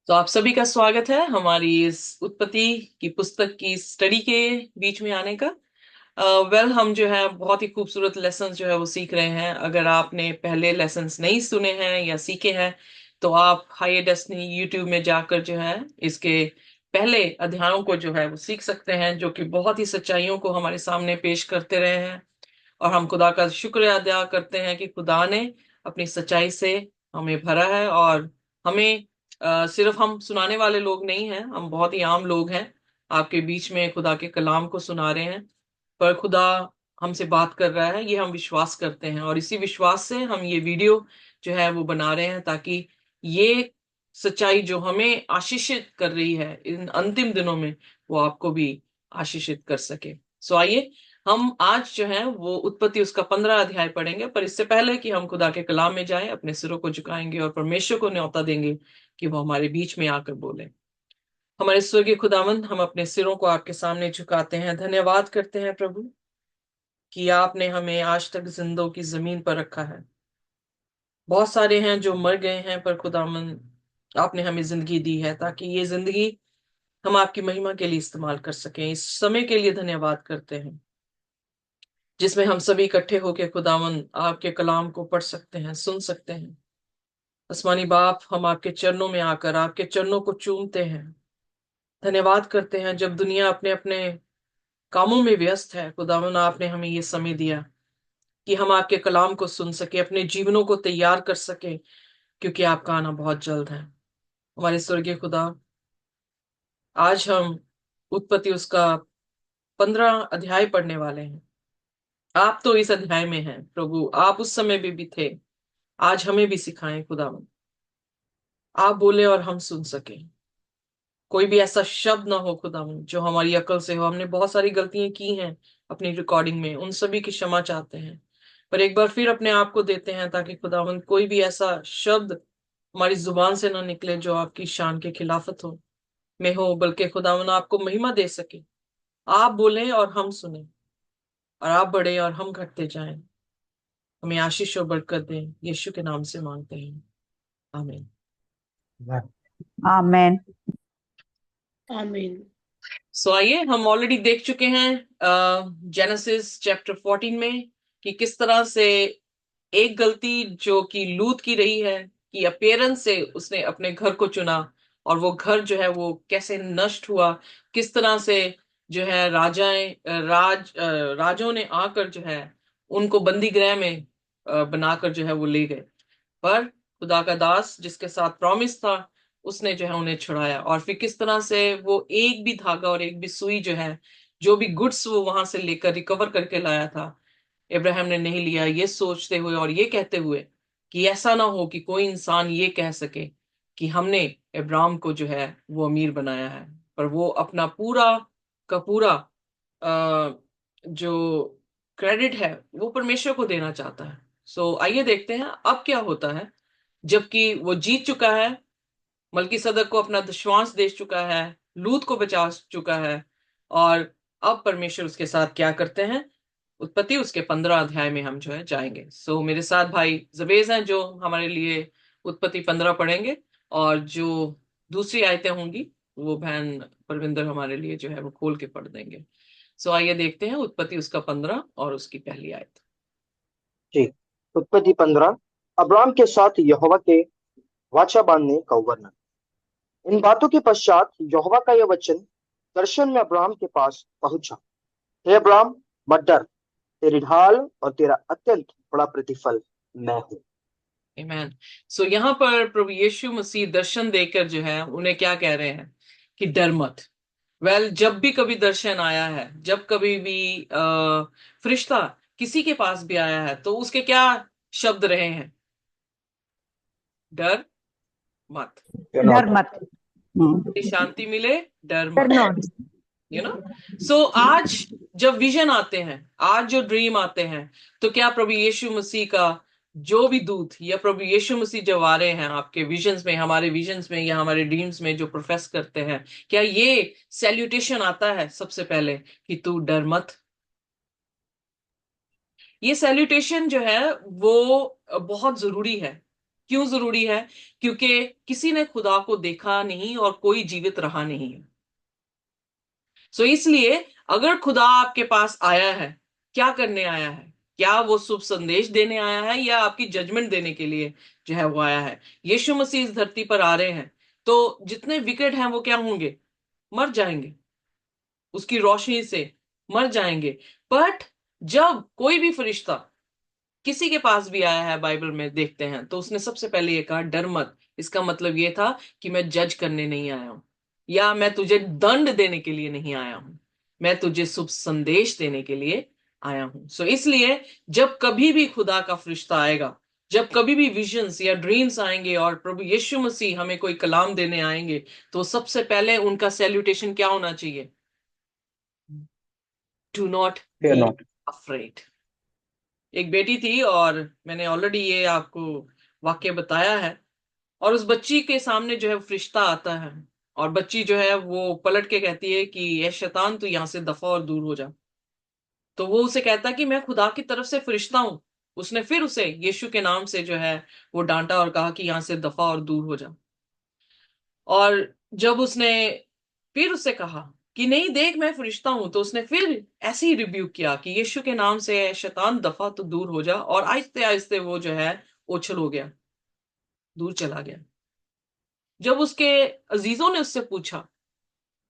तो आप सभी का स्वागत है हमारी इस उत्पत्ति की पुस्तक की स्टडी के बीच में आने का। हम जो है बहुत ही खूबसूरत लेसन्स जो है वो सीख रहे हैं। अगर आपने पहले लेसन्स नहीं सुने हैं या सीखे हैं तो आप हाई डेस्टिनी यूट्यूब में जाकर जो है इसके पहले अध्यायों को जो है वो सीख सकते हैं, जो कि बहुत ही सच्चाइयों को हमारे सामने पेश करते रहे हैं। और हम खुदा का शुक्र अदा करते हैं कि खुदा ने अपनी सच्चाई से हमें भरा है। और हमें सिर्फ हम सुनाने वाले लोग नहीं हैं, हम बहुत ही आम लोग हैं, आपके बीच में खुदा के कलाम को सुना रहे हैं। पर खुदा हमसे बात कर रहा है, ये हम विश्वास करते हैं, और इसी विश्वास से हम ये वीडियो जो है वो बना रहे हैं, ताकि ये सच्चाई जो हमें आशीषित कर रही है इन अंतिम दिनों में, वो आपको भी आशीषित कर सके। सो आइए हम आज जो है वो उत्पत्ति उसका 15 अध्याय पढ़ेंगे। पर इससे पहले कि हम खुदा के कलाम में जाएं, अपने सिरों को झुकाएंगे और परमेश्वर को न्योता देंगे कि वो हमारे बीच में आकर बोले। हमारे स्वर्गीय खुदावंद, हम अपने सिरों को आपके सामने झुकाते हैं, धन्यवाद करते हैं प्रभु कि आपने हमें आज तक जिंदों की जमीन पर रखा है। बहुत सारे हैं जो मर गए हैं, पर खुदावंद आपने हमें जिंदगी दी है, ताकि ये जिंदगी हम आपकी महिमा के लिए इस्तेमाल कर सकें। इस समय के लिए धन्यवाद करते हैं जिसमें हम सभी इकट्ठे होकर खुदावन आपके कलाम को पढ़ सकते हैं, सुन सकते हैं। आसमानी बाप, हम आपके चरणों में आकर आपके चरणों को चूमते हैं, धन्यवाद करते हैं। जब दुनिया अपने अपने कामों में व्यस्त है, खुदावन आपने हमें ये समय दिया कि हम आपके कलाम को सुन सके, अपने जीवनों को तैयार कर सके, क्योंकि आपका आना बहुत जल्द है। हमारे स्वर्गीय खुदा, आज हम उत्पत्ति उसका 15 अध्याय पढ़ने वाले हैं। आप तो इस अध्याय में हैं प्रभु, आप उस समय भी थे। आज हमें भी सिखाएं खुदावन, आप बोले और हम सुन सके। कोई भी ऐसा शब्द ना हो खुदावन जो हमारी अकल से हो। हमने बहुत सारी गलतियां की हैं अपनी रिकॉर्डिंग में, उन सभी की क्षमा चाहते हैं। पर एक बार फिर अपने आप को देते हैं, ताकि खुदावन कोई भी ऐसा शब्द हमारी जुबान से ना निकले जो आपकी शान के खिलाफत हो में हो, बल्कि खुदावन आपको महिमा दे सके। आप बोले और हम सुने, और आप बढ़े और हम घटते जाएं। हमें आशीष और बरकत दें, यीशु के नाम से मांगते हैं, आमीन। आमेन। आमीन। आइए, हम ऑलरेडी देख चुके हैं जेनेसिस चैप्टर 14 में कि किस तरह से एक गलती जो कि लूत की रही है, कि अपीयरेंस से उसने अपने घर को चुना, और वो घर जो है वो कैसे नष्ट हुआ। किस तरह से जो है राजों ने आकर जो है उनको बंदी गृह में बनाकर जो है वो ले गए। पर खुदा का दास जिसके साथ प्रॉमिस था, उसने जो है उन्हें छुड़ाया। और फिर किस तरह से वो एक भी धागा और एक भी सुई जो है, जो भी गुड्स वो वहां से लेकर रिकवर करके लाया था, इब्राहिम ने नहीं लिया, ये सोचते हुए और ये कहते हुए कि ऐसा ना हो कि कोई इंसान ये कह सके कि हमने इब्राहिम को जो है वो अमीर बनाया है। पर वो अपना पूरा का पूरा जो क्रेडिट है वो परमेश्वर को देना चाहता है। आइए देखते हैं अब क्या होता है। जबकि वो जीत चुका है, मलकी सदक को अपना विश्वास दे चुका है, लूत को बचा चुका है, और अब परमेश्वर उसके साथ क्या करते हैं, उत्पत्ति उसके 15 अध्याय में हम जो है जाएंगे। मेरे साथ भाई जबेज हैं जो हमारे लिए उत्पत्ति 15 पढ़ेंगे, और जो दूसरी आयतें होंगी वो बहन परविंदर हमारे लिए जो है वो खोल के पढ़ देंगे। आइए देखते हैं उत्पत्ति उसका 15 और उसकी पहली आयत। जी। उत्पत्ति 15। अब्राम के साथ यहोवा के वाचा बांधने का वर्णन। इन बातों के पश्चात यहोवा का यह वचन दर्शन में अब्राम के पास पहुंचा। हे अब्राम, मत डर, तेरी ढाल और तेरा अत्यंत बड़ा प्रतिफल मैं हूँ। आमीन। यहाँ पर प्रभु यीशु मसीह दर्शन देकर जो है उन्हें क्या कह रहे हैं कि डर मत। जब भी कभी दर्शन आया है, जब कभी भी फरिश्ता किसी के पास भी आया है, तो उसके क्या शब्द रहे हैं? डर मत, डर मत। शांति मिले, डर डर मत। नॉट। यू नो आज जब विजन आते हैं, आज जो ड्रीम आते हैं, तो क्या प्रभु यीशु मसीह का जो भी दूत या प्रभु यीशु मसीह जब आ रहे हैं आपके विजन्स में, हमारे विजन्स में या हमारे ड्रीम्स में जो प्रोफेस करते हैं, क्या ये सैल्यूटेशन आता है सबसे पहले कि तू डर मत? ये सैल्यूटेशन जो है वो बहुत जरूरी है, क्यों जरूरी है? क्योंकि किसी ने खुदा को देखा नहीं और कोई जीवित रहा नहीं है। सो इसलिए अगर खुदा आपके पास आया है, क्या करने आया है? क्या वो शुभ संदेश देने आया है या आपकी जजमेंट देने के लिए जो है वो आया है? यीशु मसीह इस धरती पर आ रहे हैं तो जितने विकेट हैं वो क्या होंगे? मर जाएंगे, उसकी रोशनी से मर जाएंगे। बट जब कोई भी फरिश्ता किसी के पास भी आया है, बाइबल में देखते हैं तो उसने सबसे पहले ये कहा, डर मत। इसका मतलब ये था कि मैं जज करने नहीं आया हूं या मैं तुझे दंड देने के लिए नहीं आया हूं, मैं तुझे शुभ संदेश देने के लिए आया हूं। सो इसलिए जब कभी भी खुदा का फरिश्ता आएगा, जब कभी भी विजन्स या ड्रीम्स आएंगे और प्रभु यीशु मसीह हमें कोई कलाम देने आएंगे, तो सबसे पहले उनका सैल्यूटेशन क्या होना चाहिए? Do not Fear be not. Afraid. एक बेटी थी और मैंने ऑलरेडी ये आपको वाक्य बताया है। और उस बच्ची के सामने जो है फरिश्ता आता है और बच्ची जो है वो पलट के कहती है कि ये शैतान, तू यहां से दफा और दूर हो जा। तो वो उसे कहता है कि मैं खुदा की तरफ से फरिश्ता हूं। उसने फिर उसे यीशु के नाम से जो है वो डांटा और कहा कि यहां से दफा और दूर हो जा। और जब उसने फिर उससे कहा कि नहीं देख मैं फरिश्ता हूं, तो उसने फिर ऐसे ही रिब्यूक किया कि यीशु के नाम से शैतान दफा तो दूर हो जा, और आहिस्ते आहिस्ते वो जो है ओछल हो गया, दूर चला गया। जब उसके अजीजों ने उससे पूछा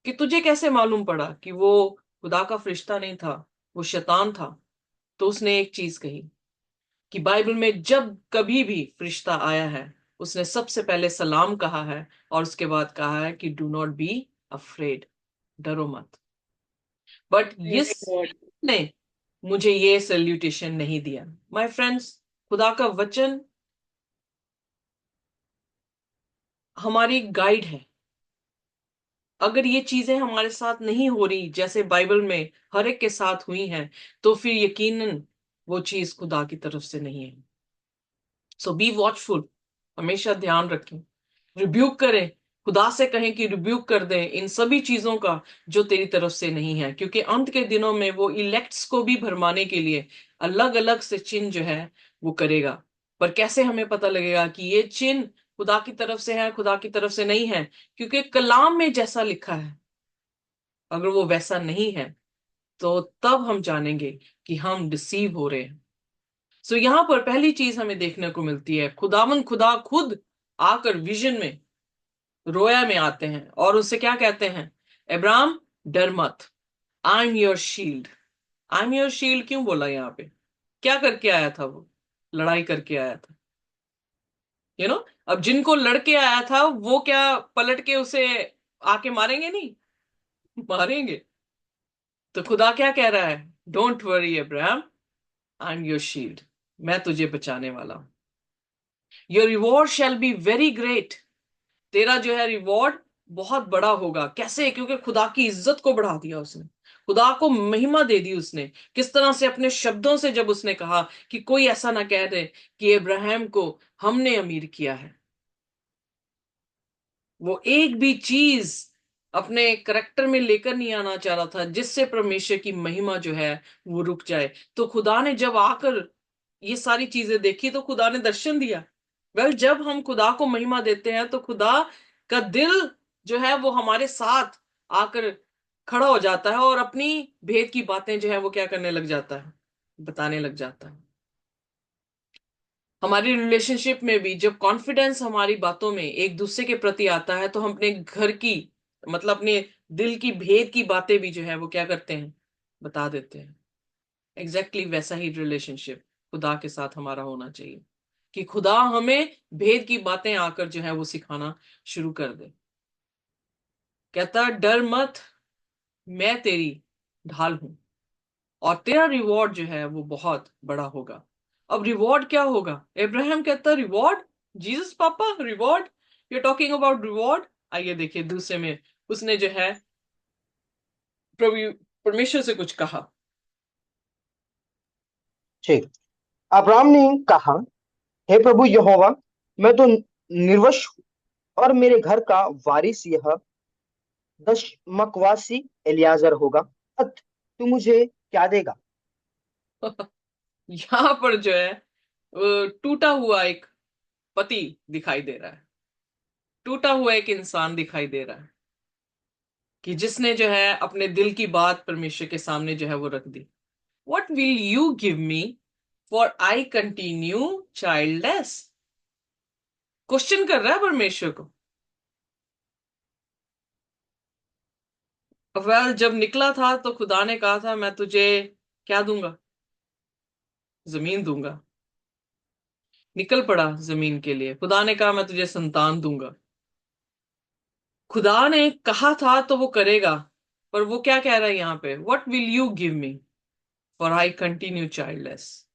कि तुझे कैसे मालूम पड़ा कि वो खुदा का फरिश्ता नहीं था, वो शैतान था, तो उसने एक चीज कही कि बाइबल में जब कभी भी फरिश्ता आया है उसने सबसे पहले सलाम कहा है और उसके बाद कहा है कि डू नॉट बी अफ्रेड, डरो मत। बट Praise इस God. ने मुझे ये सल्यूटेशन नहीं दिया। माय फ्रेंड्स, खुदा का वचन हमारी गाइड है। अगर ये चीजें हमारे साथ नहीं हो रही जैसे बाइबल में हर एक के साथ हुई हैं, तो फिर यकीनन वो चीज खुदा की तरफ से नहीं है। सो बी वॉचफुल, हमेशा ध्यान रखें, रिब्यूक करें, खुदा से कहें कि रिब्यूक कर दें इन सभी चीजों का जो तेरी तरफ से नहीं है। क्योंकि अंत के दिनों में वो इलेक्ट्स को भी भरमाने के लिए अलग अलग से चिन्ह जो है वो करेगा। पर कैसे हमें पता लगेगा कि ये चिन्ह खुदा की तरफ से है, खुदा की तरफ से नहीं है? क्योंकि कलाम में जैसा लिखा है, अगर वो वैसा नहीं है तो तब हम जानेंगे कि हम डिसीव हो रहे हैं। सो यहां पर पहली चीज हमें देखने को मिलती है, खुदा खुद आकर विजन में, रोया में आते हैं और उससे क्या कहते हैं? अब्राम, डर मत, I am your shield. I am your shield क्यों बोला यहाँ पे? क्या करके आया था वो? लड़ाई करके आया था। अब जिनको लड़के आया था वो क्या पलट के उसे आके मारेंगे? नहीं मारेंगे। तो खुदा क्या कह रहा है? Don't worry Abraham, I am your shield, मैं तुझे बचाने वाला हूं। Your reward shall be very great. तेरा जो है रिवॉर्ड बहुत बड़ा होगा। कैसे? क्योंकि खुदा की इज्जत को बढ़ा दिया उसने, खुदा को महिमा दे दी उसने। किस तरह से? अपने शब्दों से, जब उसने कहा कि कोई ऐसा ना कह दे कि इब्राहिम को हमने अमीर किया है। वो एक भी चीज अपने करेक्टर में लेकर नहीं आना चाह रहा था जिससे परमेश्वर की महिमा जो है वो रुक जाए। तो खुदा ने जब आकर ये सारी चीजें देखी तो खुदा ने दर्शन दिया। जब हम खुदा को महिमा देते हैं तो खुदा का दिल जो है वो हमारे साथ आकर खड़ा हो जाता है और अपनी भेद की बातें जो है वो क्या करने लग जाता है? बताने लग जाता है। हमारी रिलेशनशिप में भी जब कॉन्फिडेंस हमारी बातों में एक दूसरे के प्रति आता है तो हम अपने घर की, मतलब अपने दिल की भेद की बातें भी जो है वो क्या करते हैं? बता देते हैं। एग्जैक्टली वैसा ही रिलेशनशिप खुदा के साथ हमारा होना चाहिए कि खुदा हमें भेद की बातें आकर जो है वो सिखाना शुरू कर दे। कहता डर मत, मैं तेरी ढाल हूं और तेरा रिवॉर्ड जो है वो बहुत बड़ा होगा। अब रिवॉर्ड क्या होगा? अब्राहम कहता रिवॉर्ड, जीसस पापा reward, you talking about reward? आइए देखिए दूसरे में उसने जो है प्रभु परमेश्वर से कुछ कहा। ठीक। अब्राम ने कहा, हे प्रभु यहोवा, मैं तो निर्वंश हूँ और मेरे घर का वारिस यह दशमकवासी एलियाजर होगा। अत तू मुझे क्या देगा? यहाँ पर जो है टूटा हुआ एक पति दिखाई दे रहा है, टूटा हुआ एक इंसान दिखाई दे रहा है, कि जिसने जो है अपने दिल की बात परमेश्वर के सामने जो है वो रख दी। What will you give me for I continue childless? Question कर रहा है परमेश्वर को। जब निकला था तो खुदा ने कहा था मैं तुझे क्या दूंगा? जमीन दूंगा। निकल पड़ा जमीन के लिए, खुदा ने कहा मैं तुझे संतान दूंगा। खुदा ने कहा था तो वो करेगा। पर वो क्या कह रहा है यहाँ पे, what will you give me for I continue childless.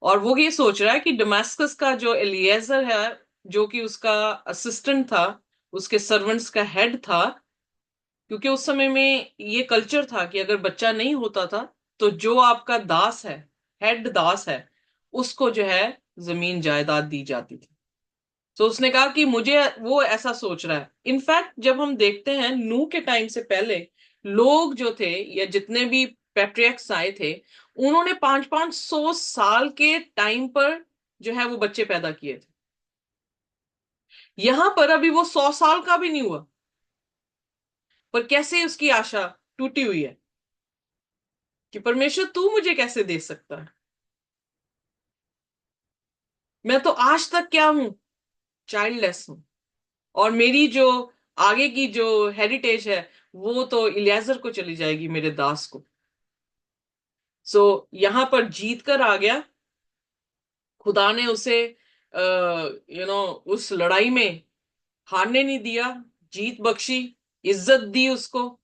और वो ये सोच रहा है कि डमास्कस का जो एलिएजर है, जो कि उसका असिस्टेंट था, उसके सर्वेंट्स का हेड था, क्योंकि उस समय में ये कल्चर था कि अगर बच्चा नहीं होता था तो जो आपका दास है, हेड दास है, उसको जो है जमीन जायदाद दी जाती थी। तो उसने कहा कि मुझे, वो ऐसा सोच रहा है। इनफैक्ट जब हम देखते हैं नूह के टाइम से पहले लोग जो थे, या जितने भी पैट्रियर्क्स आए थे, उन्होंने 500-500 साल के टाइम पर जो है वो बच्चे पैदा किए थे। यहां पर अभी वो 100 साल का भी नहीं हुआ, पर कैसे उसकी आशा टूटी हुई है कि परमेश्वर तू मुझे कैसे दे सकता है, मैं तो आज तक क्या हूं, चाइल्डलेस हूं। और मेरी जो आगे की जो हेरिटेज है वो तो इलियाजर को चली जाएगी, मेरे दास को। सो यहां पर जीत कर आ गया। खुदा ने उसे उस लड़ाई में हारने नहीं दिया, जीत बख्शी, इज्जत दी उसको।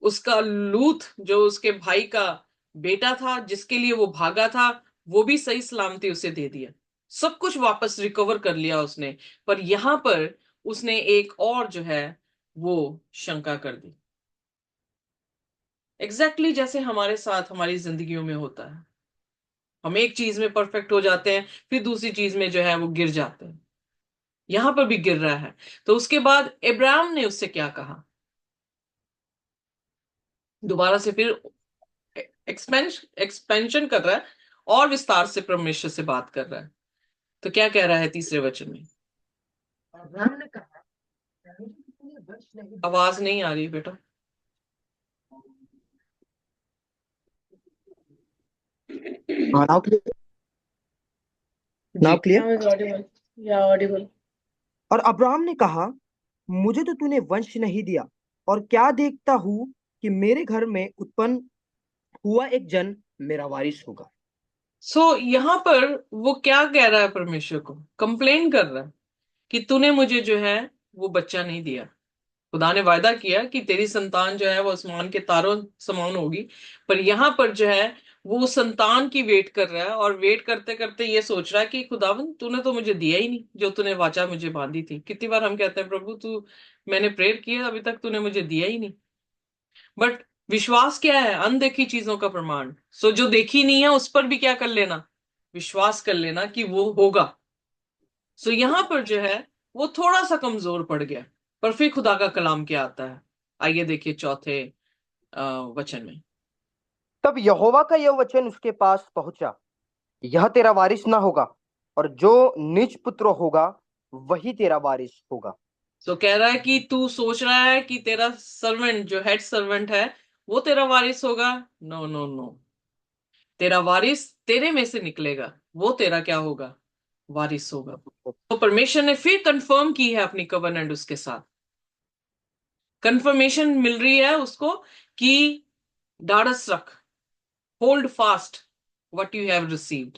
उसका लूत जो उसके भाई का बेटा था, जिसके लिए वो भागा था, वो भी सही सलामती उसे दे दिया। सब कुछ वापस रिकवर कर लिया उसने। पर यहां पर उसने एक और जो है वो शंका कर दी, एग्जैक्टली जैसे हमारे साथ हमारी जिंदगियों में होता है। हम एक चीज में परफेक्ट हो जाते हैं, फिर दूसरी चीज में जो है वो गिर जाते हैं। यहां पर भी गिर रहा है। तो उसके बाद इब्राहिम ने उससे क्या कहा, दोबारा से फिर एक्सपेंशन कर रहा है और विस्तार से परमेश्वर से बात कर रहा है। तो क्या कह रहा है तीसरे वचन में? अब्राहम ने कहा, मुझे तो तूने वंश नहीं दिया। आवाज नहीं आ रही बेटा। हाँ, नाउ क्लियर। जी। Now clear. Now is audible. Yeah, audible. और अब्राहम ने कहा, मुझे तो तूने वंश नहीं दिया, और क्या देखता हूं कि मेरे घर में उत्पन्न हुआ एक जन मेरा वारिस होगा। यहां पर वो क्या कह रहा है, परमेश्वर को कंप्लेन कर रहा है कि तूने मुझे जो है वो बच्चा नहीं दिया। खुदा ने वायदा किया कि तेरी संतान जो है वो आसमान के तारों समान होगी। पर यहां पर जो है वो संतान की वेट कर रहा है, और वेट करते करते ये सोच रहा है कि खुदावन तूने तो मुझे दिया ही नहीं, जो तूने वाचा मुझे बांधी थी। कितनी बार हम कहते हैं प्रभु तू, मैंने प्रेयर किया अभी तक तूने मुझे दिया ही नहीं। बट विश्वास क्या है? अनदेखी चीजों का प्रमाण। जो देखी नहीं है उस पर भी क्या कर लेना, विश्वास कर लेना कि वो होगा। यहां पर जो है वो थोड़ा सा कमजोर पड़ गया। पर फिर खुदा का कलाम क्या आता है, आइए देखिए चौथे वचन में। तब यहोवा का यह वचन उसके पास पहुंचा, यह तेरा वारिस ना होगा, और जो निज पुत्र होगा वही तेरा वारिस होगा। कह रहा है कि तू सोच रहा है कि तेरा सर्वेंट, जो हेड सर्वेंट है, वो तेरा वारिस होगा। नो नो नो, तेरा वारिस तेरे में से निकलेगा, वो तेरा क्या होगा, वारिस होगा। तो परमेश्वर ने फिर कंफर्म की है अपनी कवर्नेंट उसके साथ। कंफर्मेशन मिल रही है उसको कि ढाढ़स रख, hold fast what you have received.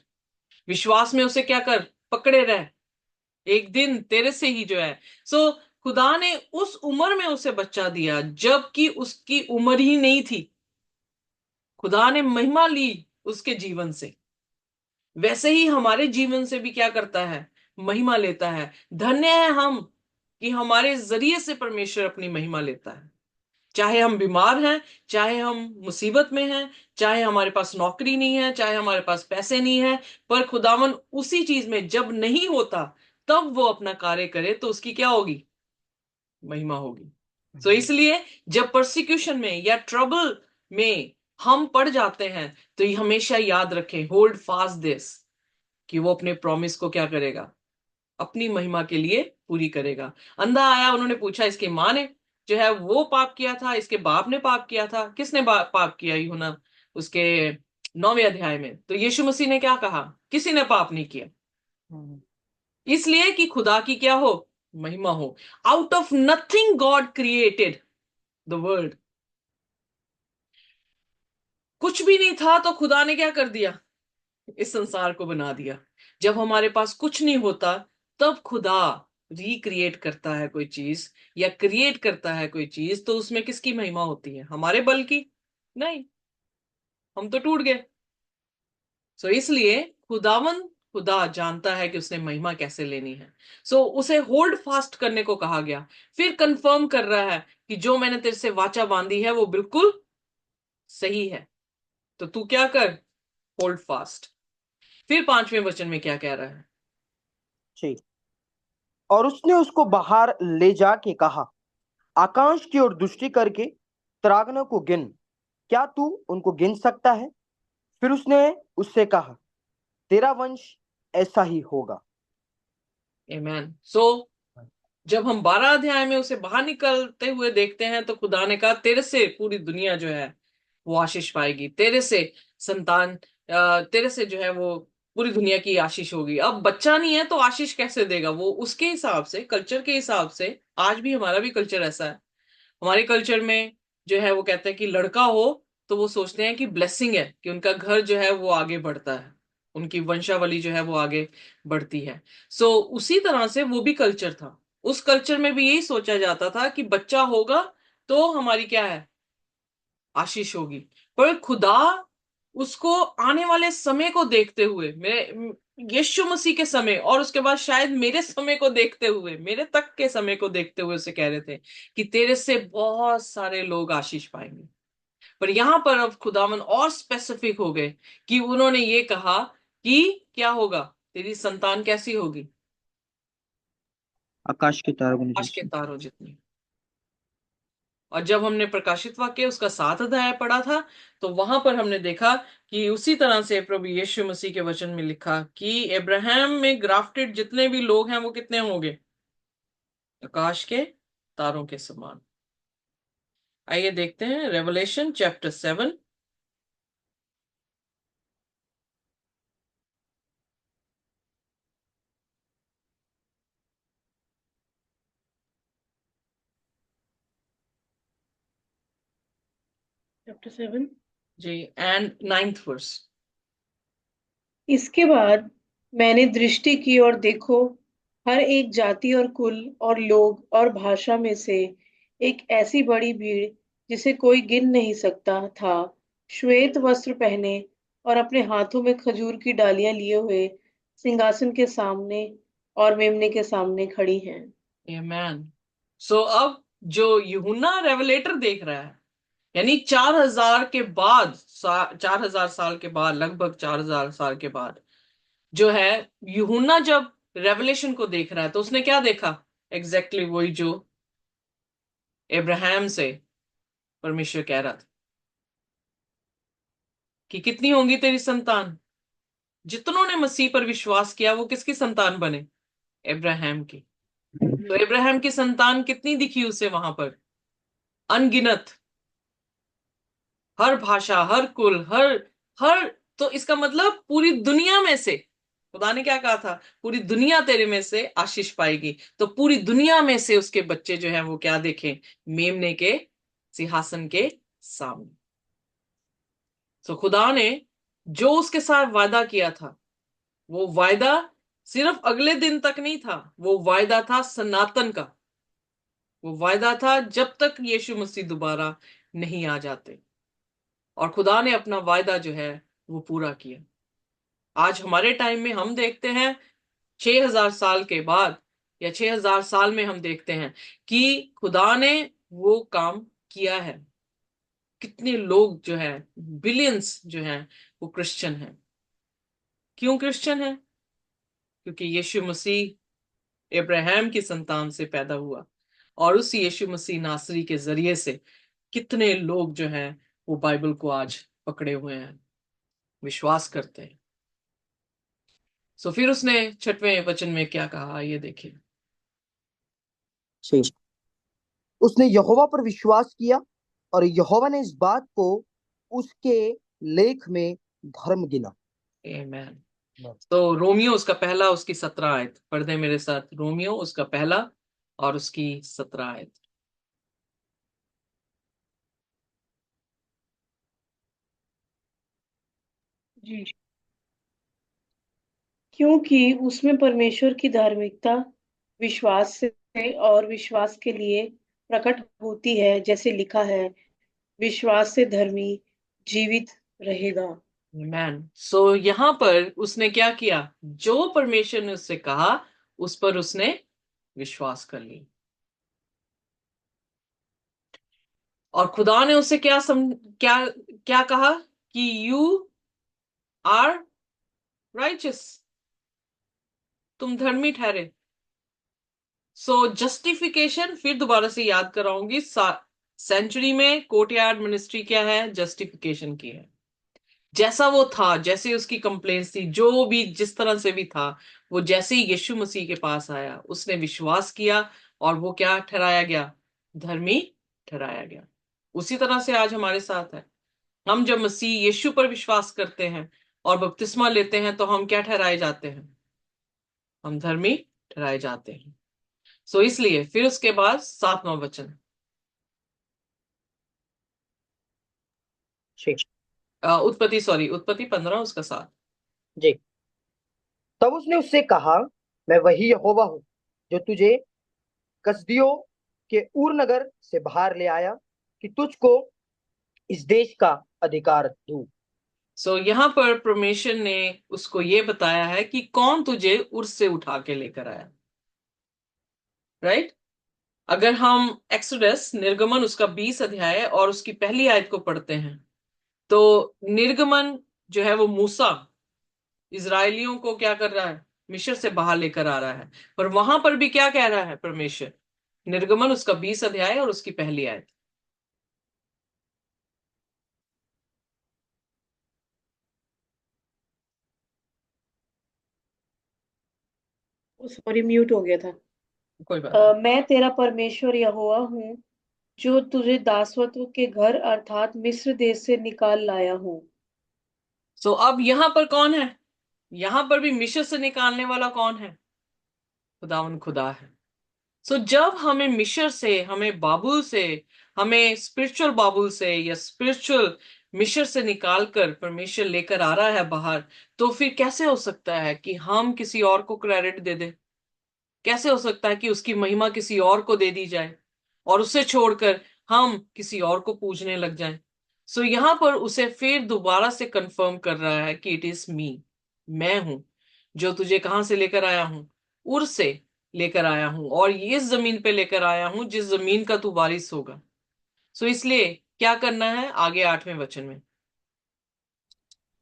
विश्वास में उसे क्या कर, पकड़े रह, एक दिन तेरे से ही जो है। खुदा ने उस उम्र में उसे बच्चा दिया जबकि उसकी उम्र ही नहीं थी। खुदा ने महिमा ली उसके जीवन से, वैसे ही हमारे जीवन से भी क्या करता है, महिमा लेता है। धन्य है हम कि हमारे जरिए से परमेश्वर अपनी महिमा लेता है। चाहे हम बीमार हैं, चाहे हम मुसीबत में हैं, चाहे हमारे पास नौकरी नहीं है, चाहे हमारे पास पैसे नहीं है, पर खुदावन उसी चीज में जब नहीं होता तब वो अपना कार्य करे तो उसकी क्या होगी, महिमा होगी। इसलिए जब परसिक्यूशन में या ट्रबल में हम पड़ जाते हैं तो ये हमेशा याद रखें, होल्ड फास्ट दिस, कि वो अपने प्रॉमिस को क्या करेगा, अपनी महिमा के लिए पूरी करेगा। अंधा आया, उन्होंने पूछा इसकी माँ ने जो है वो पाप किया था, इसके बाप ने पाप किया था? किसने पाप किया? यूहन्ना उसके 9वें अध्याय में। तो यीशु मसीह ने क्या कहा? किसी ने पाप नहीं किया। इसलिए कि खुदा की क्या हो? महिमा हो। Out of nothing God created the world. कुछ भी नहीं था तो खुदा ने क्या कर दिया? इस संसार को बना दिया। जब हमारे पास कुछ नहीं होता तब खुदा रिक्रिएट करता है कोई चीज या क्रिएट करता है कोई चीज, तो उसमें किसकी महिमा होती है? हमारे बल की? नहीं, हम तो टूट गए। सो इसलिए खुदा जानता है कि उसने महिमा कैसे लेनी है। सो उसे होल्ड फास्ट करने को कहा गया। फिर कंफर्म कर रहा है कि जो मैंने तेरे से वाचा बांधी है वो बिल्कुल सही है, तो तू क्या कर? Hold fast. फिर 5वें वचन में क्या कह रहा है? ठीक। और उसने उसको बाहर ले जाके कहा, आकाश की ओर दृष्टि करके तरागनों को गिन, क्या तू उनको गिन सकता है? फिर उसने उससे कहा, तेरा वंश ऐसा ही होगा। आमेन। सो जब हम 12 अध्याय में उसे बाहर निकलते हुए देखते हैं तो खुदा ने कहा तेरे से पूरी दुनिया जो है वो आशीष पाएगी, तेरे से संतान, तेरे से जो है वो पूरी दुनिया की आशीष होगी। अब बच्चा नहीं है तो आशीष कैसे देगा? वो उसके हिसाब से, कल्चर के हिसाब से, आज भी हमारा भी कल्चर ऐसा है। हमारे कल्चर में जो है वो कहते हैं कि लड़का हो तो वो सोचते हैं कि ब्लेसिंग है, कि उनका घर जो है वो आगे बढ़ता है, उनकी वंशावली जो है वो आगे बढ़ती है। सो उसी तरह से वो भी कल्चर था। उस कल्चर में भी यही सोचा जाता था कि बच्चा होगा तो हमारी क्या है? आशीष होगी। पर खुदा उसको आने वाले समय को देखते हुए, मेरे यीशु मसीह के समय और उसके बाद शायद मेरे समय को देखते हुए, मेरे तक के समय को देखते हुए उसे कह रहे थे कि तेरे से बहुत सारे लोग आशीष पाएंगे। पर यहां पर अब खुदावन और स्पेसिफिक हो गए कि उन्होंने ये कहा कि क्या होगा? तेरी संतान कैसी होगी? आकाश के तारों आकाश के जैसी। तारों जितनी। और जब हमने प्रकाशित वाक्य उसका 7 अध्याय पढ़ा था तो वहां पर हमने देखा कि उसी तरह से प्रभु यीशु मसीह के वचन में लिखा कि अब्राहम में ग्राफ्टेड जितने भी लोग हैं वो कितने होंगे? आकाश के तारों के समान। आइए देखते हैं रेवलेशन चैप्टर 7। चैप्टर 7। जी, एंड 9th वर्स। इसके बाद मैंने दृष्टि की और देखो, हर एक जाति और कुल और लोग और भाषा में से एक ऐसी बड़ी भीड़ जिसे कोई गिन नहीं सकता था, श्वेत वस्त्र पहने और अपने हाथों में खजूर की डालियां लिए हुए सिंहासन के सामने और मेमने के सामने खड़ी हैं। आमेन। सो अब जो यूहन्ना रेवलेटर देख रहा है, यानी 4000 के बाद, 4000 साल के बाद, लगभग 4000 साल के बाद जो है यूहन्ना जब रेवलेशन को देख रहा है तो उसने क्या देखा? एग्जैक्टली वही जो अब्राहम से परमेश्वर कह रहा था कि कितनी होंगी तेरी संतान। जितनों ने मसीह पर विश्वास किया वो किसकी संतान बने? अब्राहम की। तो अब्राहम की संतान कितनी दिखी उसे वहां पर? अनगिनत। हर भाषा, हर कुल, हर हर तो इसका मतलब पूरी दुनिया में से, खुदा ने क्या कहा था? पूरी दुनिया तेरे में से आशीष पाएगी। तो पूरी दुनिया में से उसके बच्चे जो हैं वो क्या देखें? मेमने के सिंहासन के सामने। तो खुदा ने जो उसके साथ वादा किया था, वो वायदा सिर्फ अगले दिन तक नहीं था, वो वायदा था सनातन का। वो वायदा था जब तक यीशु मसीह दोबारा नहीं आ जाते। और खुदा ने अपना वायदा जो है वो पूरा किया। आज हमारे टाइम में हम देखते हैं 6000 साल के बाद या 6000 साल में हम देखते हैं कि खुदा ने वो काम किया है। कितने लोग जो है, बिलियंस जो हैं वो क्रिश्चियन हैं। क्यों क्रिश्चियन है? क्योंकि यीशु मसीह अब्राहम की संतान से पैदा हुआ और उस यीशु मसीह नासरी के जरिए से कितने लोग जो हैं वो बाइबल को आज पकड़े हुए हैं, विश्वास करते हैं। सो फिर उसने छठवें वचन में क्या कहा, ये देखिए। ठीक। उसने यहोवा पर विश्वास किया और यहोवा ने इस बात को उसके लेख में धर्म गिना। आमेन। तो रोमियो उसका पहला, उसकी 17 आयत पढ़ दे मेरे साथ। रोमियो उसका पहला और उसकी 17 आयत। जी। क्योंकि उसमें परमेश्वर की धार्मिकता विश्वास से और विश्वास के लिए प्रकट होती है, जैसे लिखा है, विश्वास से धर्मी जीवित रहेगा। मैन सो यहाँ पर उसने क्या किया, जो परमेश्वर ने उससे कहा उस पर उसने विश्वास कर ली। और खुदा ने उससे क्या क्या कहा कि यू आर राइचस, तुम धर्मी ठहरे। सो जस्टिफिकेशन, फिर दोबारा से याद कराऊंगी, सेंचुरी में कोर्टयार्ड मिनिस्ट्री क्या है, जस्टिफिकेशन की है। जैसा वो था, जैसे उसकी कंप्लेंट्स थी, जो भी जिस तरह से भी था, वो जैसे ही यीशु मसीह के पास आया उसने विश्वास किया और वो क्या ठहराया गया, धर्मी ठहराया गया। उसी तरह से आज हमारे साथ है। हम जब मसीह यीशु पर विश्वास करते हैं और बपतिस्मा लेते हैं तो हम क्या ठहराए जाते हैं, हम धर्मी ठहराए जाते हैं। सो इसलिए फिर उसके बाद 7वां वचन, ठीक। उत्पत्ति 15 उसका 7। जी। तब उसने उससे कहा, मैं वही यहोवा हूँ जो तुझे कसदियों के ऊर नगर से बाहर ले आया कि तुझको इस देश का अधिकार दूं। सो यहाँ पर परमेश्वर ने उसको ये बताया है कि कौन तुझे उर्स से उठा के लेकर आया, राइट। अगर हम एक्सोडस निर्गमन उसका 20 अध्याय और उसकी पहली आयत को पढ़ते हैं तो निर्गमन जो है वो मूसा इजरायलियों को क्या कर रहा है, मिस्र से बाहर लेकर आ रहा है। पर वहां पर भी क्या कह रहा है परमेश्वर, निर्गमन उसका 20 अध्याय और उसकी पहली आयत। सॉरी, म्यूट हो गया था। कोई बात नहीं। मैं तेरा परमेश्वर यहोवा हूँ, जो तुझे दासत्व के घर अर्थात मिस्र देश से निकाल लाया हूँ। सो अब यहां पर कौन है, यहां पर भी मिस्र से निकालने वाला कौन है, खुदावन खुदा है। सो जब हमें मिस्र से, हमें बाबुल से, हमें स्पिरिचुअल बाबुल से या स्पिरिचुअल मिस्र से निकाल कर परमेश्वर लेकर आ रहा है बाहर, तो फिर कैसे हो सकता है कि हम किसी और को क्रेडिट दे दे, कैसे हो सकता है कि उसकी महिमा किसी और को दे दी जाए और उसे छोड़कर हम किसी और को पूजने लग जाएं। सो यहां पर उसे फिर दोबारा से कंफर्म कर रहा है कि इट इज मी, मैं हूं जो तुझे कहां से लेकर आया हूं, उर से लेकर आया हूं, और ये इस जमीन पे लेकर आया हूं जिस जमीन का तू वारिस होगा। सो इसलिए क्या करना है आगे 8वें वचन में।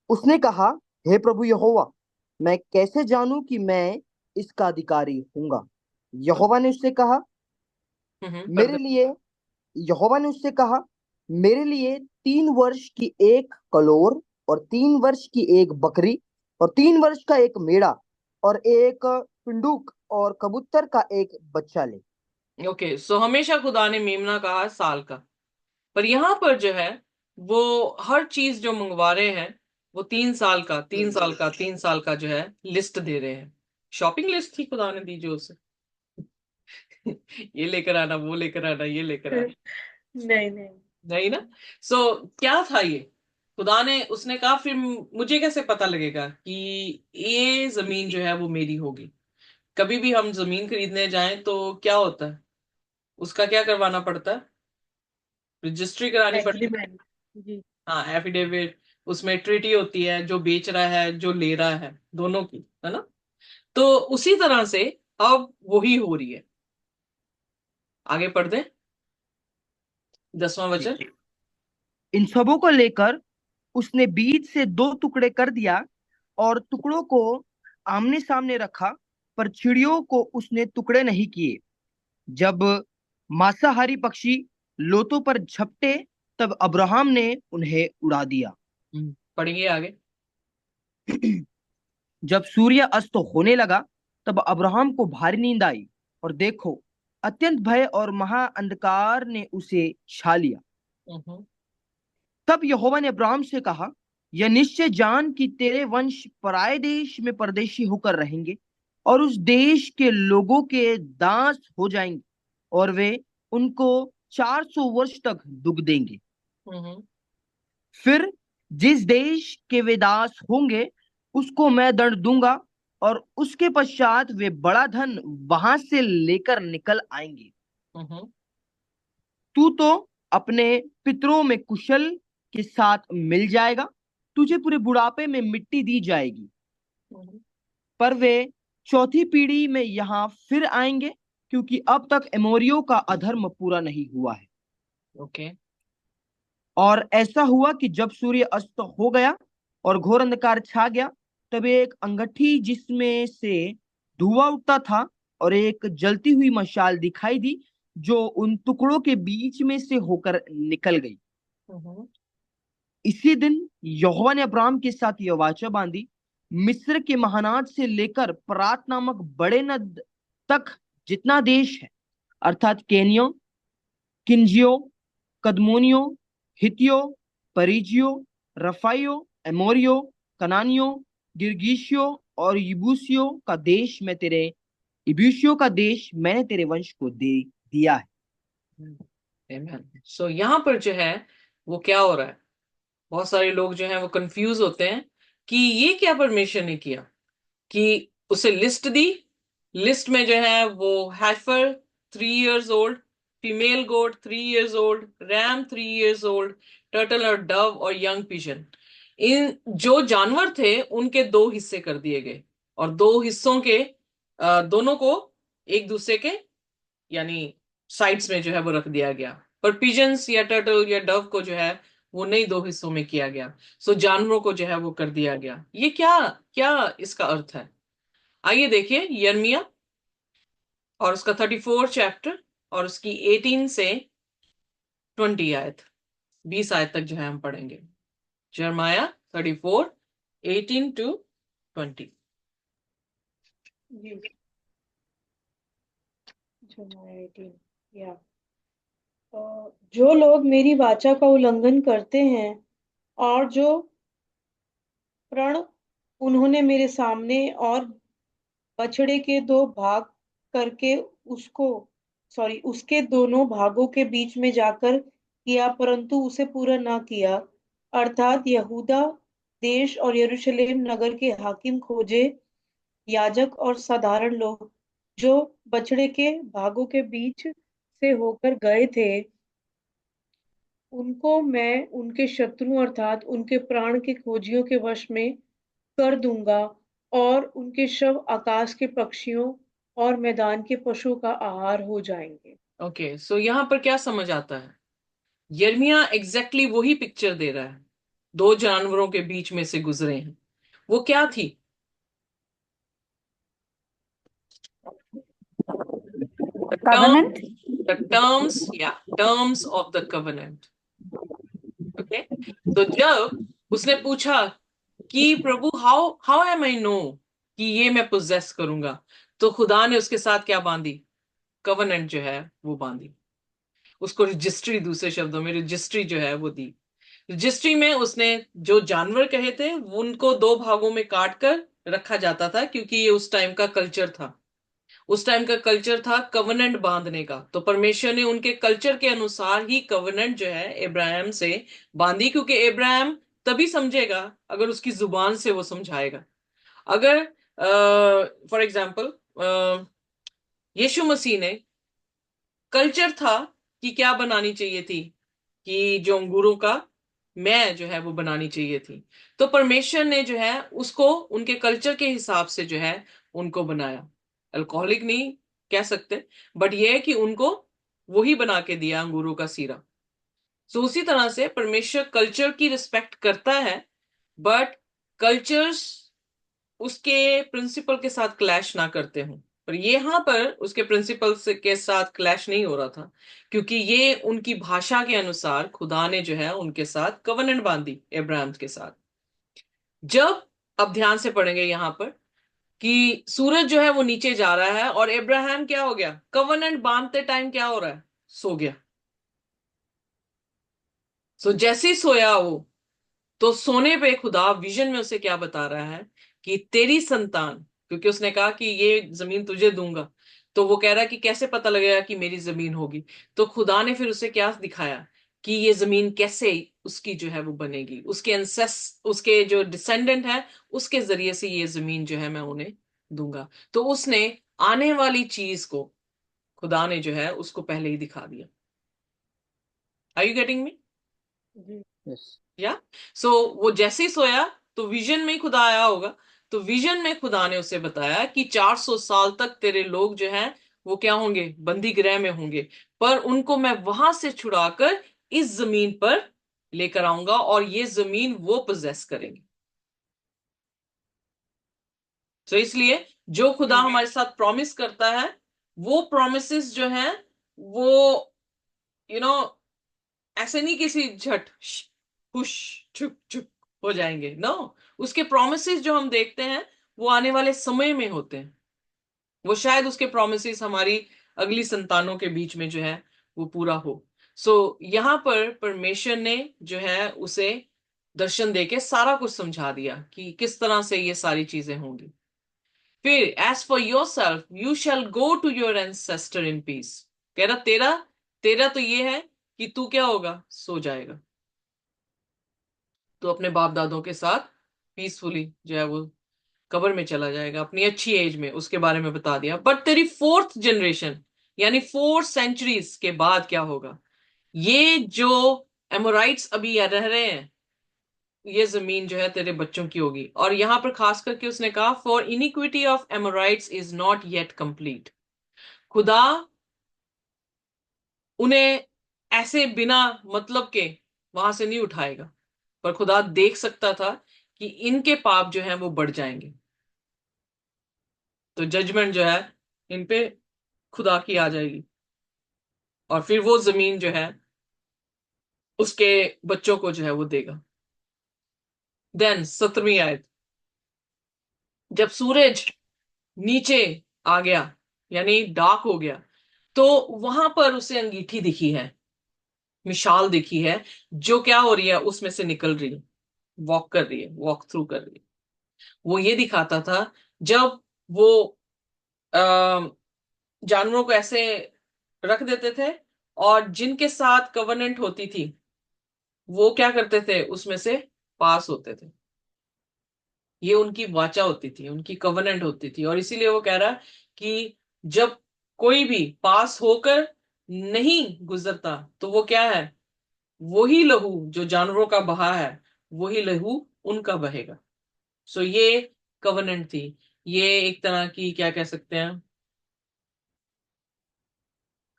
उसने कहा, हे प्रभु यहोवा, मैं कैसे जानूं कि मैं इसका अधिकारी हूंगा। यहोवा ने उससे कहा पढ़ मेरे दे। लिए यहोवा ने उससे कहा, मेरे लिए 3 वर्ष की एक कलोर और 3 वर्ष की एक बकरी और 3 वर्ष का एक मेढ़ा और एक पिंडूक और कबूतर का एक बच्चा ले। ओके, सो हमेशा खुदा ने मेमना कहा है साल का, पर यहां पर जो है वो हर चीज जो मंगवा रहे हैं वो 3 साल का, 3 साल का, 3 साल का जो है लिस्ट दे रहे हैं। शॉपिंग लिस्ट थी खुदा ने दी जो उसे ये लेकर आना, वो लेकर आना, ये लेकर आना, नहीं नहीं। नहीं ना। सो क्या था ये, खुदा ने, उसने कहा फिर मुझे कैसे पता लगेगा कि ये जमीन जो है वो मेरी होगी। कभी भी हम जमीन खरीदने जाएं तो क्या होता है, उसका क्या करवाना पड़ता है, रजिस्ट्री करानी पड़ती है। एग्रीमेंट। जी। हाँ, एफिडेविट, उसमें ट्रीटी होती है, जो बेच रहा है जो ले रहा है दोनों की, है ना। तो उसी तरह से अब वही हो रही है। आगे पढ़ दें, 10वां वचन। इन सबों को लेकर उसने बीच से 2 टुकड़े कर दिया और टुकड़ों को आमने सामने रखा, पर चिड़ियों को उसने टुकड़े नहीं किए। जब मांसाहारी पक्षी लोथों पर झपटे, तब अब्राहम ने उन्हें उड़ा दिया। पढ़िए आगे। जब सूर्य अस्त होने लगा तब अब्राहम को भारी नींद आई, और देखो, अत्यंत भय और महा अंधकार ने उसे छा लिया। हम्म। तब यहोवा ने अब्राहम से कहा, यह निश्चय जान कि तेरे वंश पराए देश में परदेशी होकर रहेंगे, और उस देश के लोगों के दास हो जाएंगे, और वे उनको 400 वर्ष तक दुख देंगे। हम्म। फिर जिस देश के वे दास होंगे उसको मैं दंड दूंगा, और उसके पश्चात वे बड़ा धन वहां से लेकर निकल आएंगे। हम्म। तू तो अपने पितरों में कुशल के साथ मिल जाएगा, तुझे पूरे बुढ़ापे में मिट्टी दी जाएगी। हम्म। पर वे चौथी पीढ़ी में यहाँ फिर आएंगे, क्योंकि अब तक एमोरियों का अधर्म पूरा नहीं हुआ है। ओके। और ऐसा हुआ कि जब सूर्य अस्त हो गया और घोर अंधकार छा गया, तब एक अंगठी जिसमें से धुआं उठता था और एक जलती हुई मशाल दिखाई दी, जो उन टुकड़ों के बीच में से होकर निकल गई। हम्म। इसी दिन यहोवा ने अब्राहम के साथ यह वाचा बांधी, मिस्र के महानाद से लेकर परात नामक बड़े नद तक जितना देश है, अर्थात केनियो, किंजियो, कदमोनियो, हितियो, परिजियो, रफाइयो, एमोरियो, कनानियो, गिरगिशियो और यबूसियों का देश मैं तेरे इब्यूसियों का देश मैंने तेरे वंश को दे दिया है। सो यहाँ पर जो है वो क्या हो रहा है, बहुत सारे लोग जो हैं वो कंफ्यूज होते हैं कि ये क्या परमेश्वर ने किया कि उसे लिस्ट दी। लिस्ट में जो है वो heifer 3 years old, फीमेल गोट 3 years old, RAM 3 years old, turtle और डव और यंग पिजन, इन जो जानवर थे उनके दो हिस्से कर दिए गए, और दो हिस्सों के दोनों को एक दूसरे के यानी साइड्स में जो है वो रख दिया गया। पर पिजन्स या टर्टल या डव को जो है वो नई दो हिस्सों में किया गया। सो जानवरों को जो है वो कर दिया गया। ये क्या क्या इसका अर्थ है? आइए देखिए यर्मिया और उसका 34 चैप्टर और उसकी 18 से 20 आयत, 20 आयत तक जो है हम पढ़ेंगे। Jeremiah 34 18 to 20। जी, Jeremiah 18, या जो लोग मेरी वाचा का उल्लंघन करते हैं और जो प्रण उन्होंने मेरे सामने और बछड़े के दो भाग करके उसको उसके दोनों भागों के बीच में जाकर किया, परंतु उसे पूरा ना किया, अर्थात यहूदा देश और यरूशलेम नगर के हाकिम खोजे, याजक और साधारण लोग जो बछड़े के भागों के बीच से होकर गए थे, उनको मैं उनके शत्रु अर्थात उनके प्राण के खोजियों के वश में कर दूंगा, और उनके शव आकाश के पक्षियों और मैदान के पशुओं का आहार हो जाएंगे। ओके, सो यहाँ पर क्या समझ आता है? यर्मिया एग्जैक्टली वही पिक्चर दे रहा है। दो जानवरों के बीच में से गुजरे हैं, वो क्या थी? The term, covenant. terms of the covenant. Okay, तो जब उसने पूछा कि प्रभु how how am I know कि ये मैं पोजेस करूंगा, तो खुदा ने उसके साथ क्या बांधी? कवनेंट जो है वो बांधी, उसको रजिस्ट्री, दूसरे शब्दों में रजिस्ट्री जो है वो दी। रजिस्ट्री में उसने जो जानवर कहे थे उनको दो भागों में काट कर रखा जाता था, क्योंकि ये उस टाइम का कल्चर था। उस टाइम का कल्चर था कवनेंट बांधने का, तो परमेश्वर ने उनके कल्चर के अनुसार ही कवनेंट जो है इब्राहिम से बांधी, क्योंकि इब्राहिम तभी समझेगा अगर उसकी जुबान से वो समझाएगा। अगर फॉर एग्जाम्पल यीशु मसीह ने कल्चर था कि क्या बनानी चाहिए थी, कि जो अंगूरों का मैं जो है वो बनानी चाहिए थी, तो परमेश्वर ने जो है उसको उनके कल्चर के हिसाब से जो है उनको बनाया। अल्कोहलिक नहीं कह सकते, बट ये है कि उनको वही बना के दिया अंगूरों का सीरा। सो उसी तरह से परमेश्वर कल्चर की रिस्पेक्ट करता है, बट कल्चर्स उसके प्रिंसिपल के साथ क्लैश ना करते हों। पर ये यहाँ पर उसके प्रिंसिपल से के साथ क्लैश नहीं हो रहा था, क्योंकि ये उनकी भाषा के अनुसार खुदा ने जो है उनके साथ कवनेंट बांधी इब्राहिम के साथ। जब अब ध्यान से पढ़ेंगे यहां पर कि सूरज जो है वो नीचे जा रहा है और इब्राहिम क्या हो गया, कवनेंट बांधते टाइम क्या हो रहा है, सो गया। सो जैसे ही सोया वो, तो सोने पे खुदा विजन में उसे क्या बता रहा है कि तेरी संतान, क्योंकि उसने कहा कि ये जमीन तुझे दूंगा, तो वो कह रहा है कि कैसे पता लगेगा कि मेरी जमीन होगी। तो खुदा ने फिर उसे क्या दिखाया कि ये जमीन कैसे उसकी जो है वो बनेगी, उसके उसके जो डिसेंडेंट है उसके जरिए से ये जमीन जो है मैं उन्हें दूंगा। तो उसने आने वाली चीज को, खुदा ने जो है उसको पहले ही दिखा दिया। Are you getting me? जी। यस। या सो वो जैसे ही सोया तो विजन में ही खुदा आया होगा। तो विजन में खुदा ने उसे बताया कि 400 साल तक तेरे लोग जो हैं वो क्या होंगे, बंदी गृह में होंगे, पर उनको मैं वहां से छुड़ाकर इस जमीन पर लेकर आऊंगा और ये जमीन वो पोजेस करेंगे। तो इसलिए जो खुदा हमारे साथ प्रॉमिस करता है, वो प्रोमिसेस जो हैं वो यू नो ऐसे नहीं किसी झट हुश छुप छुप हो जाएंगे, नो। उसके प्रोमिसेस जो हम देखते हैं वो आने वाले समय में होते हैं। वो शायद उसके प्रोमिसेस हमारी अगली संतानों के बीच में जो है वो पूरा हो। यहां पर परमेश्वर ने जो है उसे दर्शन देके सारा कुछ समझा दिया कि किस तरह से ये सारी चीजें होंगी। फिर as for yourself you shall go to your ancestor in peace. कह रहा तेरा तेरा तो ये है कि तू क्या होगा, सो जाएगा। तो अपने बाप दादों के साथ पीसफुली जो है वो कब्र में चला जाएगा अपनी अच्छी एज में, उसके बारे में बता दिया। बट तेरी फोर्थ जनरेशन यानी 4 सेंचुरीज के बाद क्या होगा, ये जो एमोराइट्स अभी रह रहे हैं, ये जमीन जो है तेरे बच्चों की होगी। और यहां पर खास करके उसने कहा for iniquity of Amorites is not yet complete. खुदा उन्हें ऐसे बिना मतलब के वहां से नहीं उठाएगा, पर खुदा देख सकता था कि इनके पाप जो है वो बढ़ जाएंगे, तो जजमेंट जो है इन पे खुदा की आ जाएगी और फिर वो जमीन जो है उसके बच्चों को जो है वो देगा। देन 17वीं आयत, जब सूरज नीचे आ गया यानी डार्क हो गया, तो वहां पर उसे अंगीठी दिखी है, मिसाल दिखी है, जो क्या हो रही है उसमें से निकल रही है, वॉक कर रही है, वॉक थ्रू कर रही है। वो ये दिखाता था जब वो अ, जानवरों को ऐसे रख देते थे और जिनके साथ कवर्नेंट होती थी वो क्या करते थे, उसमें से पास होते थे। ये उनकी वाचा होती थी, उनकी कवर्नेंट होती थी। और इसीलिए वो कह रहा कि जब कोई भी पास होकर नहीं गुजरता तो वो क्या है, वही लहू जो जानवरों का बहा है, वही लहू उनका बहेगा। ये कवर्नेंट थी, ये एक तरह की क्या कह सकते हैं,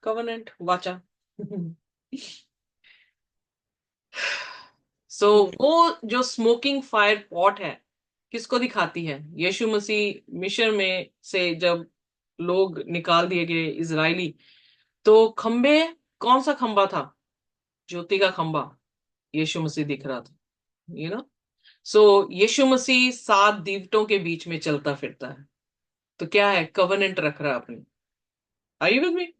कवर्नेंट वाचा। वो जो स्मोकिंग फायर पॉट है किसको दिखाती है, यीशु मसीह मिस्र में से जब लोग निकाल दिए गए इजरायली, तो खंबे, कौन सा खंबा था, ज्योति का खंबा यीशु मसीह दिख रहा था, यू नो। यीशु मसीह 7 दीवटों के बीच में चलता फिरता है, तो क्या है, कवर्नेंट रख रहा है अपनी। आई विद मी?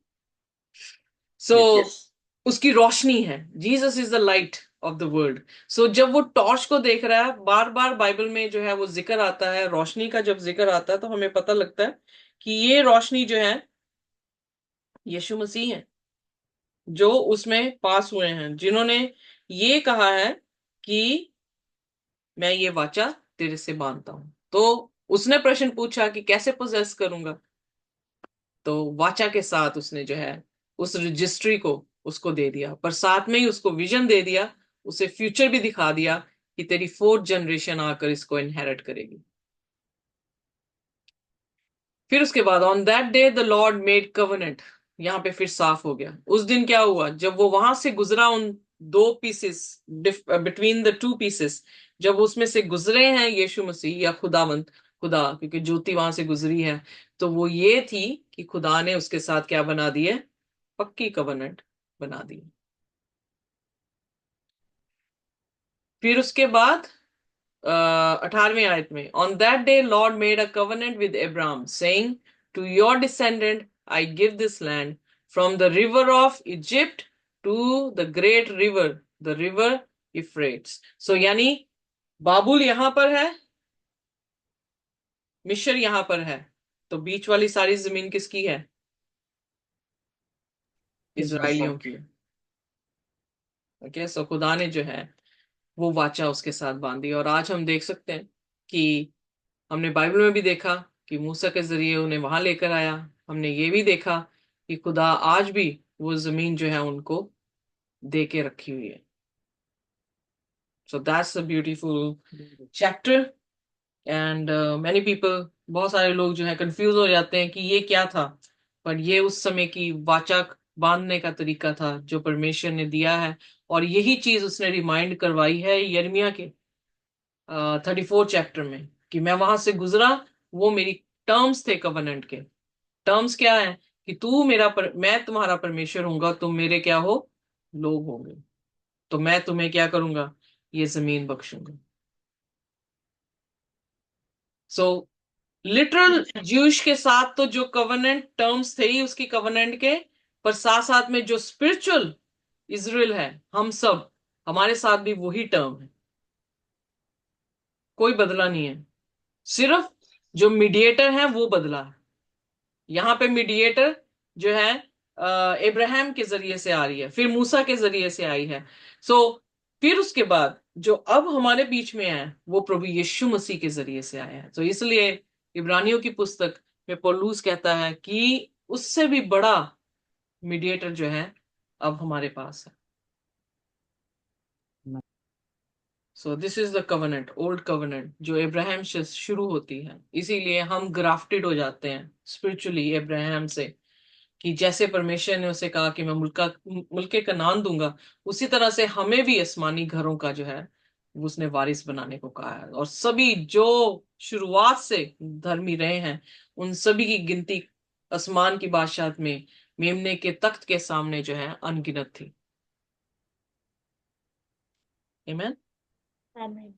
So yes. उसकी रोशनी है, Jesus is the light of the world. जब वो टॉर्च को देख रहा है, बार बार बाइबल में जो है वो जिक्र आता है रोशनी का, जब जिक्र आता है तो हमें पता लगता है कि ये रोशनी जो है यीशु मसीह है, जो उसमें पास हुए हैं, जिन्होंने ये कहा है कि मैं ये वाचा तेरे से बांधता हूं। तो उसने प्रश्न पूछा कि कैसे पोजेस करूंगा, तो वाचा के साथ उसने जो है उस रजिस्ट्री को उसको दे दिया, पर साथ में ही उसको विजन दे दिया, उसे फ्यूचर भी दिखा दिया कि तेरी 4th जनरेशन आकर इसको इनहेरिट करेगी। फिर उसके बाद on that day the Lord made covenant, यहां पे फिर साफ हो गया। उस दिन क्या हुआ, जब वो वहां से गुजरा उन 2 पीसेस, बिटवीन द 2 पीसेस, जब उसमें से गुजरे हैं यीशु मसीह या खुदावंत, खुदा, क्योंकि ज्योति वहां से गुजरी है, तो वो ये थी कि खुदा ने उसके साथ क्या बना दी है, पक्की कवनेंट बना दी। फिर उसके बाद 18वीं आयत में, on that day Lord made a covenant with Abraham saying, to your descendant I give this land from the river of Egypt to the great river, the river Euphrates. So यानी बाबुल यहां पर है, मिस्र यहां पर है, तो बीच वाली सारी जमीन किसकी है? इजराइलियों की। ओके, सो खुदा ने जो है वो वाचा उसके साथ बांधी। और आज हम देख सकते हैं कि हमने बाइबल में भी देखा कि मूसा के जरिए उन्हें वहां लेकर आया। हमने ये भी देखा कि खुदा आज भी वो जमीन जो है उनको दे के रखी हुई है। So that's a beautiful chapter. And many people, बहुत सारे लोग जो है कंफ्यूज हो जाते हैं कि ये क्या था, पर ये उस समय की वाचा बांधने का तरीका था जो परमेश्वर ने दिया है। और यही चीज उसने रिमाइंड करवाई है यिर्मयाह के 34 चैप्टर में, कि मैं वहां से गुजरा, वो मेरी टर्म्स थे कवनेंट के। टर्म्स क्या है? कि तू मैं तुम्हारा परमेश्वर होऊंगा, तुम मेरे क्या हो? लोग होंगे। तो मैं तुम्हें क्या करूंगा? ये जमीन बख्शूंगा। सो लिटरल ज्यूश के साथ तो जो कवनेंट टर्म्स थे ही उसकी कवनेंट के, पर साथ साथ में जो स्पिरिचुअल इजराइल है, हम सब, हमारे साथ भी वही टर्म है, कोई बदला नहीं है। सिर्फ जो मीडिएटर है वो बदला है। यहाँ पे मीडिएटर जो है इब्राहिम के जरिए से आ रही है, फिर मूसा के जरिए से आई है। सो फिर उसके बाद जो अब हमारे बीच में है वो प्रभु यीशु मसीह के जरिए से आया है। तो इसलिए इब्रानियों की पुस्तक में पौलुस कहता है कि उससे भी बड़ा मीडिएटर जो है अब हमारे पास है। So this is the covenant, old covenant, जो इब्राहिम से शुरू होती है। इसीलिए हम ग्राफ्टेड हो जाते हैं स्पिरिचुअली इब्राहिम से, कि जैसे परमेश्वर ने उसे कहा कि मैं मुल्के कनान दूंगा, उसी तरह से हमें भी आसमानी घरों का जो है वो उसने वारिस बनाने को कहा है। और सभी जो शुरुआत से धर्मी रहे हैं उन सभी की गिनती आसमान की बादशाहत में मेमने के तख्त के सामने जो है अनगिनत थी। आमीन, आमीन।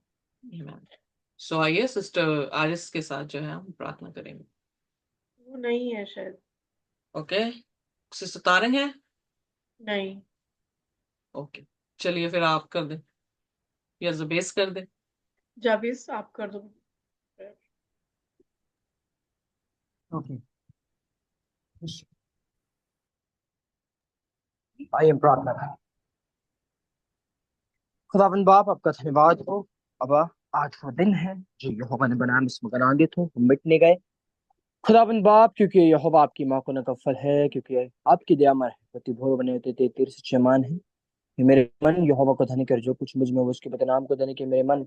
आमीन। सो आइए सिस्टर आरिस के साथ जो है हम प्रार्थना करेंगे। वो नहीं है शायद। ओके, सिस्टर तारंग है? नहीं। ओके, चलिए फिर आप कर दें या जबेस कर दें। जाबिस आप कर दो। ओके, आइए हम प्रार्थना करें। खुदावंद बाप, आपका धन्यवाद हो। अब आज वो दिन है जो यहोवा ने बनाया, हम इसमें आनंदित हो, हम मिटने गए। खुदावंद बाप, क्योंकि यहोवा आपकी माँ को न का फल है, क्योंकि आपकी दया अमर है, प्रति भोर बने होते थे तीर से मान है। कि मेरे मन यहोवा को धनी कर, जो कुछ मुझ में वो उसके बदनाम को धनी, कि मेरे मन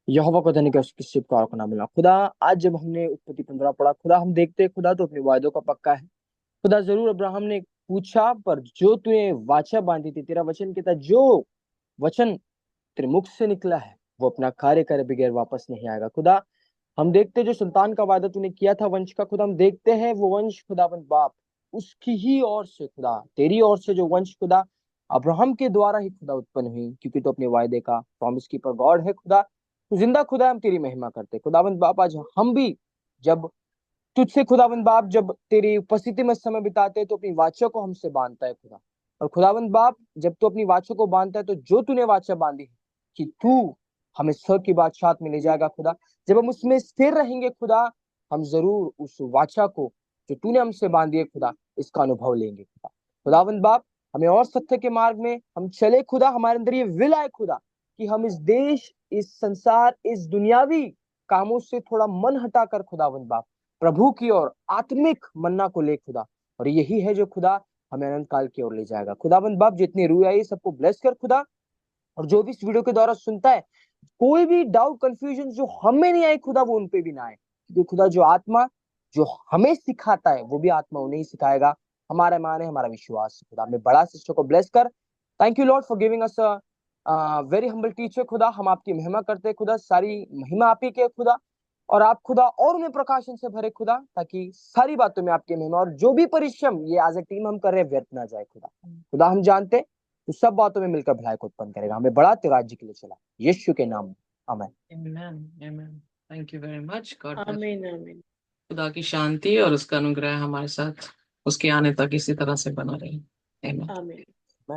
यहोवा को धनी कर, उसकी शिवकार को ना मिला। खुदा, आज जब हमने उत्पत्ति 15 पढ़ा खुदा, हम देखते हैं खुदा तो अपने वायदों का पक्का है। खुदा, जरूर अब्राहम ने पूछा, पर जो तूने वाचा बांधी थी, तेरा वचन कहता, जो वचन तेरे मुख से निकला है वो अपना कार्य करे बगैर वापस नहीं आएगा। खुदा, हम देखते जो संतान का वादा तूने किया था वंश का, खुदा हम देखते हैं वो वंश खुदावंद बाप उसकी ही ओर से, खुदा तेरी ओर से जो वंश खुदा अब्राहम के द्वारा ही खुदा उत्पन्न हुई, क्योंकि तो अपने वायदे का प्रॉमिस कीपर गॉड है। खुदा तू जिंदा खुदा, हम तेरी महिमा करते खुदावंद बाप। आज हम भी जब तुझसे खुदावंद बाप, जब तेरी उपस्थिति में समय बिताते हैं, तो अपनी वाचा को हमसे बांधता है खुदा। और खुदावंद बाप, जब तू अपनी वाचा को बांधता है तो जो तूने वाचा बांधी है कि तू हमें स्वर्ग की बादशाहत में ले जाएगा खुदा, जब हम उसमें स्थिर रहेंगे खुदा, हम जरूर उस वाचा को जो तूने हमसे बांधी है खुदा, इसका अनुभव लेंगे खुदा। खुदावंद बाप, हमें और सत्य के मार्ग में हम चले खुदा, हमारे अंदर ये विल आए खुदा कि हम इस देश, इस संसार, इस दुनियावी कामों से थोड़ा मन हटाकर खुदावंद बाप प्रभु की ओर आत्मिक मन्ना को ले खुदा। और यही है जो खुदा हमें अनंत काल की ओर ले जाएगा। खुदावंद बाप, जितनी रूह आई सबको ब्लेस कर खुदा, और जो भी इस वीडियो के द्वारा सुनता है, कोई भी डाउट कंफ्यूजन जो हमें नहीं आई खुदा, वो उनपे भी ना आए, क्योंकि खुदा जो आत्मा जो हमें सिखाता है वो भी आत्मा उन्हें ही सिखाएगा। हमारा मान है, हमारा विश्वास है खुदा। हमें बड़ा सिस्टर को ब्लेस कर। Thank you Lord for giving us very humble teacher खुदा। हम आपकी महिमा करते हैं खुदा, सारी महिमा आप ही के खुदा। और आप खुदा और उन्हें प्रकाशन से भरे खुदा, ताकि सारी बातों में आपकी महिमा, और जो भी परिश्रम ये एज ए टीम हम कर रहे हैं व्यर्थ ना जाए खुदा। खुदा हम जानते हैं तो सब बातों में मिलकर भलाई को उत्पन्न करेगा। हमें बड़ा तेरे राज्य के लिए चला, यीशु के नाम में, आमेन। Amen. Amen. Thank you very much. God bless. आमीन आमीन। खुदा की शांति और उसका अनुग्रह हमारे साथ उसके आने तक इसी तरह से बना रहे। Amen. आमीन।